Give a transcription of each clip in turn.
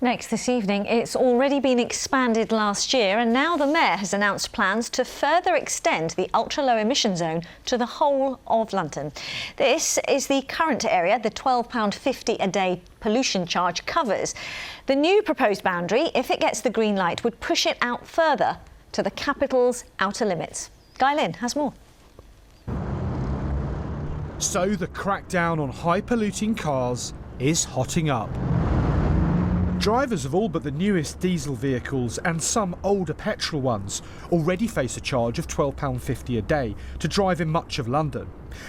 Next this evening, it's already been expanded last year, and now the Mayor has announced plans to further extend the ultra-low emission zone to the whole of London. This is the current area the £12.50 a day pollution charge covers. The new proposed boundary, if it gets the green light, would push it out further to the capital's outer limits. Guy Lynn has more. So the crackdown on high-polluting cars is hotting up. Drivers of all but the newest diesel vehicles and some older petrol ones already face a charge of £12.50 a day to drive in much of London.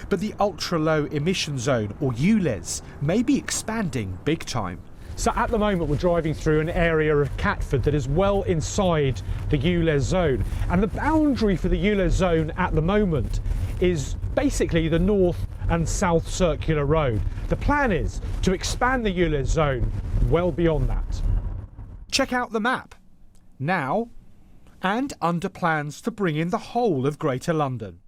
But the ultra-low emission zone, or ULEZ, may be expanding big time. So at the moment we're driving through an area of Catford that is well inside the ULEZ zone. And the boundary for the ULEZ zone at the moment is basically the North and South Circular Road. The plan is to expand the ULEZ zone well beyond that. Check out the map now and under plans to bring in the whole of Greater London.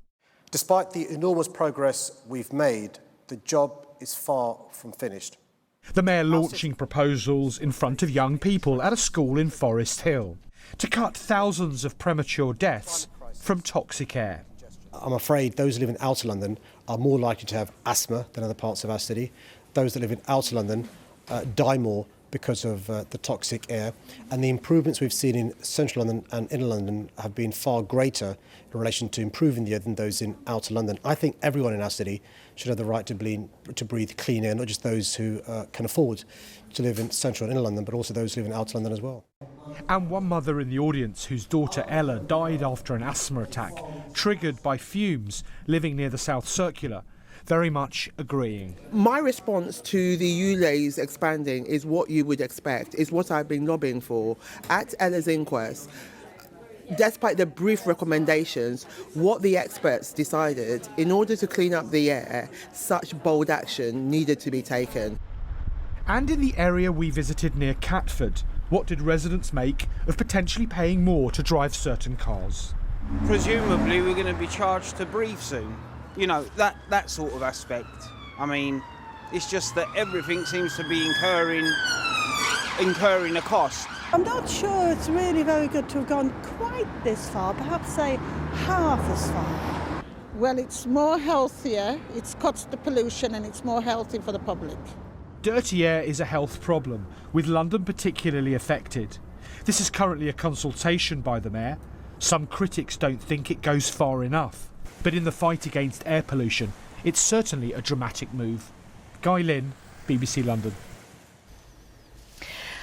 Despite the enormous progress we've made, the job is far from finished. The Mayor launching proposals in front of young people at a school in Forest Hill to cut thousands of premature deaths from toxic air. I'm afraid those who live in outer London are more likely to have asthma than other parts of our city. Those that live in outer London die more because of the toxic air, and the improvements we've seen in central London and inner London have been far greater in relation to improving the air than those in outer London. I think everyone in our city should have the right to breathe clean air, not just those who can afford to live in central and inner London, but also those who live in outer London as well. And one mother in the audience whose daughter Ella died after an asthma attack triggered by fumes living near the South Circular, very much agreeing. My response to the ULEZ expanding is what you would expect, is what I've been lobbying for at Ella's inquest. Despite the brief recommendations, what the experts decided, in order to clean up the air, such bold action needed to be taken. And in the area we visited near Catford, what did residents make of potentially paying more to drive certain cars? Presumably we're going to be charged to breathe soon. You know, that sort of aspect. I mean, it's just that everything seems to be incurring a cost. I'm not sure it's really very good to have gone quite this far, perhaps say half as far. Well, it's more healthier, it cuts the pollution and it's more healthy for the public. Dirty air is a health problem, with London particularly affected. This is currently a consultation by the Mayor. Some critics don't think it goes far enough. But in the fight against air pollution, it's certainly a dramatic move. Guy Lynn, BBC London.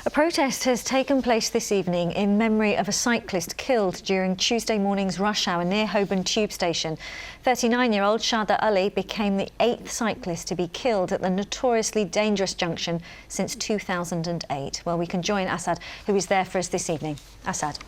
A protest has taken place this evening in memory of a cyclist killed during Tuesday morning's rush hour near Holborn Tube Station. 39-year-old Shada Ali became the 8th cyclist to be killed at the notoriously dangerous junction since 2008. Well, we can join Assad, who is there for us this evening. Assad.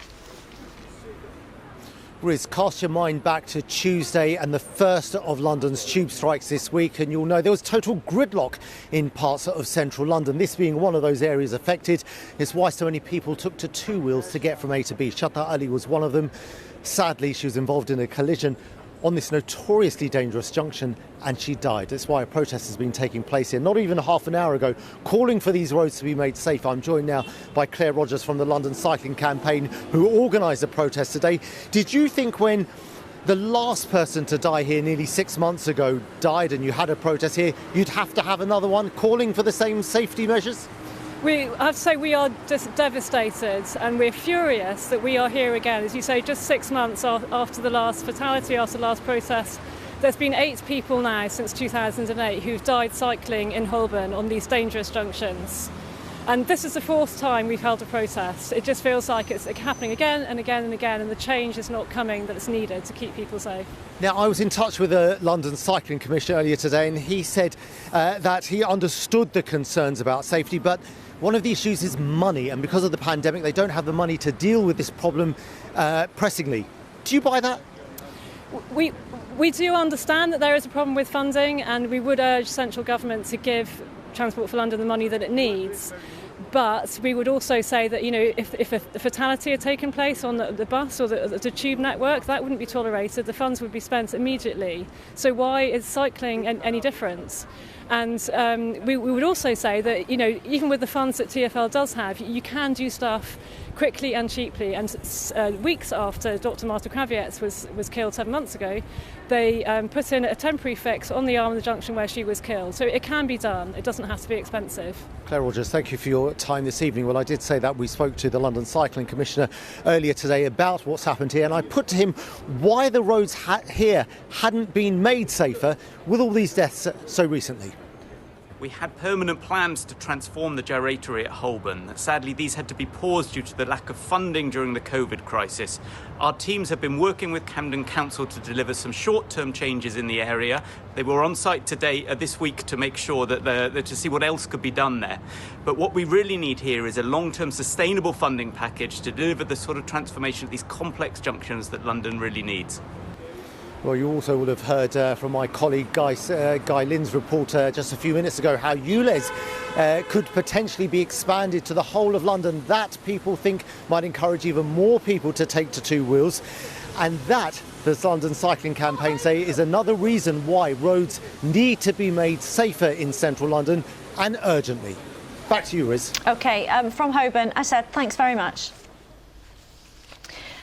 Riz, cast your mind back to Tuesday and the first of London's tube strikes this week, and you'll know there was total gridlock in parts of central London. This being one of those areas affected is why so many people took to two wheels to get from A to B. Shada Ali was one of them. Sadly, she was involved in a collision on this notoriously dangerous junction and she died. That's why a protest has been taking place here, not even half an hour ago, calling for these roads to be made safe. I'm joined now by Claire Rogers from the London Cycling Campaign, who organised the protest today. Did you think when the last person to die here nearly 6 months ago died and you had a protest here, you'd have to have another one calling for the same safety measures? I have to say we are just devastated and we're furious that we are here again. As you say, just 6 months after the last fatality, after the last protest, there's been 8 people now since 2008 who've died cycling in Holborn on these dangerous junctions. And this is the 4th time we've held a protest. It just feels like it's happening again and again and again, and the change is not coming that is needed to keep people safe. Now, I was in touch with the London Cycling Commission earlier today, and he said that he understood the concerns about safety, but one of the issues is money, and because of the pandemic, they don't have the money to deal with this problem pressingly. Do you buy that? We do understand that there is a problem with funding, and we would urge central government to give Transport for London the money that it needs. But we would also say that, if a fatality had taken place on the bus or the tube network, that wouldn't be tolerated. The funds would be spent immediately. So why is cycling any different? And we would also say that, even with the funds that TfL does have, you can do stuff quickly and cheaply. And weeks after Dr. Marta Krawiec was killed 7 months ago, they put in a temporary fix on the arm of the junction where she was killed. So it can be done. It doesn't have to be expensive. Claire Rogers, thank you for your time this evening. Well, I did say that we spoke to the London Cycling Commissioner earlier today about what's happened here, and I put to him why the roads here hadn't been made safer with all these deaths so recently. We had permanent plans to transform the gyratory at Holborn. Sadly, these had to be paused due to the lack of funding during the COVID crisis. Our teams have been working with Camden Council to deliver some short-term changes in the area. They were on site this week to make sure that to see what else could be done there. But what we really need here is a long-term sustainable funding package to deliver the sort of transformation of these complex junctions that London really needs. Well, you also will have heard from my colleague Guy Lynn's report just a few minutes ago how ULEZ could potentially be expanded to the whole of London. That people think might encourage even more people to take to two wheels. And that, the London Cycling Campaign say, is another reason why roads need to be made safer in central London, and urgently. Back to you, Riz. OK, from Holborn, Asad, thanks very much.